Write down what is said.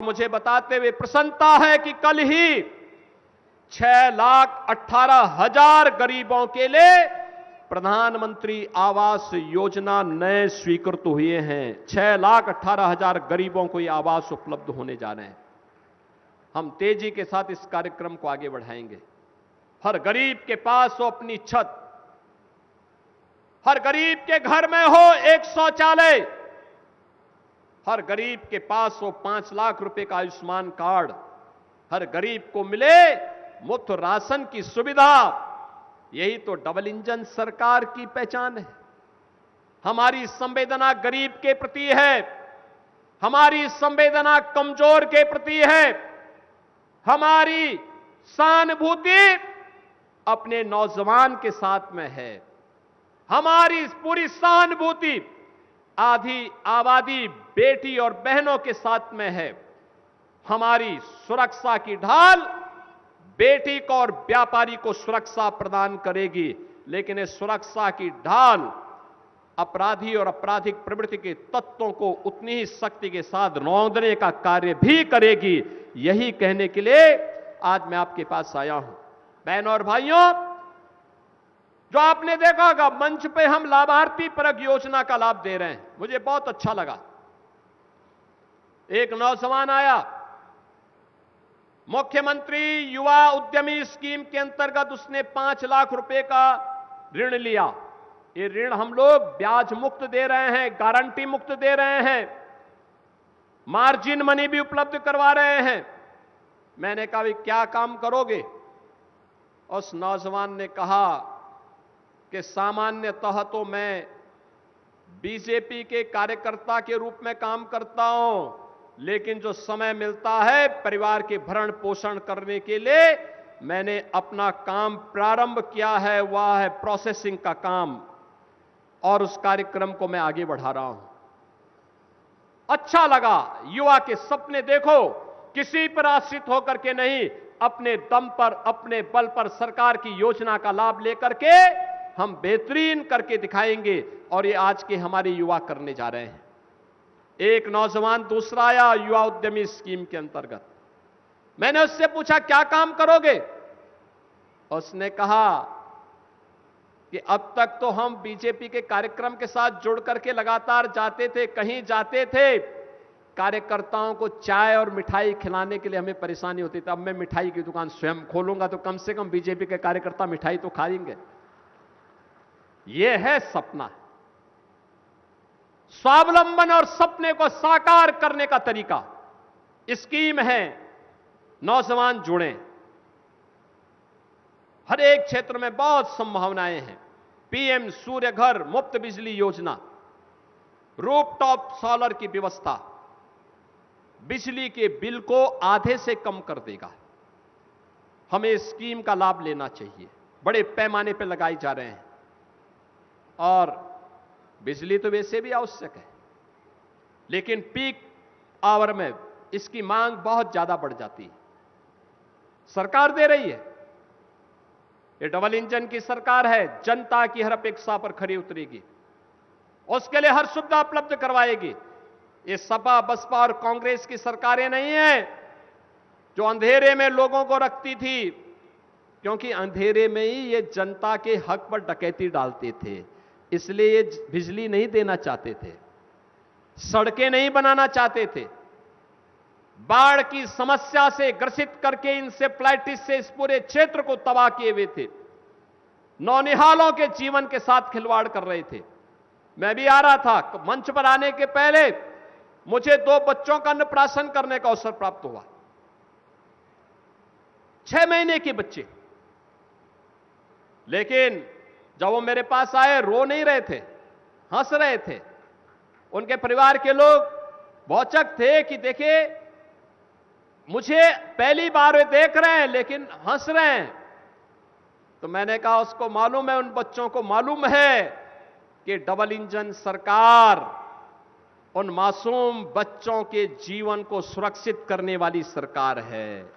मुझे बताते हुए प्रसन्नता है कि कल ही 6,18,000 गरीबों के लिए प्रधानमंत्री आवास योजना नए स्वीकृत हुए हैं। 6,18,000 गरीबों को ये आवास उपलब्ध होने जा रहे हैं। हम तेजी के साथ इस कार्यक्रम को आगे बढ़ाएंगे। हर गरीब के पास हो अपनी छत, हर गरीब के घर में हो एक शौचालय, हर गरीब के पास हो 5 लाख रुपए का आयुष्मान कार्ड, हर गरीब को मिले मुफ्त राशन की सुविधा। यही तो डबल इंजन सरकार की पहचान है। हमारी संवेदना गरीब के प्रति है, हमारी संवेदना कमजोर के प्रति है, हमारी सहानुभूति अपने नौजवान के साथ में है, हमारी पूरी सहानुभूति आधी आबादी बेटी और बहनों के साथ में है। हमारी सुरक्षा की ढाल बेटी को और व्यापारी को सुरक्षा प्रदान करेगी, लेकिन इस सुरक्षा की ढाल अपराधी और आपराधिक प्रवृत्ति के तत्वों को उतनी ही शक्ति के साथ रौंदने का कार्य भी करेगी। यही कहने के लिए आज मैं आपके पास आया हूं। बहनों और भाइयों, जो आपने देखा होगा मंच पे हम लाभार्थी परक योजना का लाभ दे रहे हैं, मुझे बहुत अच्छा लगा। एक नौजवान आया, मुख्यमंत्री युवा उद्यमी स्कीम के अंतर्गत उसने 5 लाख रुपए का ऋण लिया। ये ऋण हम लोग ब्याज मुक्त दे रहे हैं, गारंटी मुक्त दे रहे हैं, मार्जिन मनी भी उपलब्ध करवा रहे हैं। मैंने कहा भाई क्या काम करोगे? उस नौजवान ने कहा कि सामान्यतः तो मैं बीजेपी के कार्यकर्ता के रूप में काम करता हूं, लेकिन जो समय मिलता है परिवार के भरण पोषण करने के लिए मैंने अपना काम प्रारंभ किया है, वह है प्रोसेसिंग का काम, और उस कार्यक्रम को मैं आगे बढ़ा रहा हूं। अच्छा लगा। युवा के सपने देखो, किसी पर आश्रित होकर के नहीं, अपने दम पर अपने बल पर सरकार की योजना का लाभ लेकर के हम बेहतरीन करके दिखाएंगे, और ये आज के हमारे युवा करने जा रहे हैं। एक नौजवान दूसरा आया युवा उद्यमी स्कीम के अंतर्गत। मैंने उससे पूछा क्या काम करोगे? उसने कहा कि अब तक तो हम बीजेपी के कार्यक्रम के साथ जुड़ करके लगातार जाते थे, कहीं जाते थे, कार्यकर्ताओं को चाय और मिठाई खिलाने के लिए हमें परेशानी होती थी। अब मैं मिठाई की दुकान स्वयं खोलूंगा तो कम से कम बीजेपी के कार्यकर्ता मिठाई तो खाएंगे। यह है सपना, स्वावलंबन और सपने को साकार करने का तरीका। स्कीम है, नौजवान जुड़े। हर एक क्षेत्र में बहुत संभावनाएं हैं। पीएम सूर्य घर मुफ्त बिजली योजना, रूफटॉप सोलर की व्यवस्था बिजली के बिल को आधे से कम कर देगा। हमें स्कीम का लाभ लेना चाहिए। बड़े पैमाने पर लगाए जा रहे हैं, और बिजली तो वैसे भी आवश्यक है, लेकिन पीक आवर में इसकी मांग बहुत ज्यादा बढ़ जाती है। सरकार दे रही है, ये डबल इंजन की सरकार है, जनता की हर अपेक्षा पर खरी उतरेगी, उसके लिए हर सुविधा उपलब्ध करवाएगी। ये सपा बसपा और कांग्रेस की सरकारें नहीं है जो अंधेरे में लोगों को रखती थी, क्योंकि अंधेरे में ही ये जनता के हक पर डकैती डालते थे, इसलिए ये बिजली नहीं देना चाहते थे, सड़कें नहीं बनाना चाहते थे, बाढ़ की समस्या से ग्रसित करके इंसेफ्लाइटिस से इस पूरे क्षेत्र को तबाह किए हुए थे, नौनिहालों के जीवन के साथ खिलवाड़ कर रहे थे। मैं भी आ रहा था, मंच पर आने के पहले मुझे 2 बच्चों का अन्नप्राशन करने का अवसर प्राप्त हुआ। 6 महीने के बच्चे, लेकिन जब वो मेरे पास आए रो नहीं रहे थे, हंस रहे थे। उनके परिवार के लोग भौचक थे कि देखिए मुझे पहली बार वे देख रहे हैं लेकिन हंस रहे हैं। तो मैंने कहा उसको मालूम है, उन बच्चों को मालूम है कि डबल इंजन सरकार उन मासूम बच्चों के जीवन को सुरक्षित करने वाली सरकार है।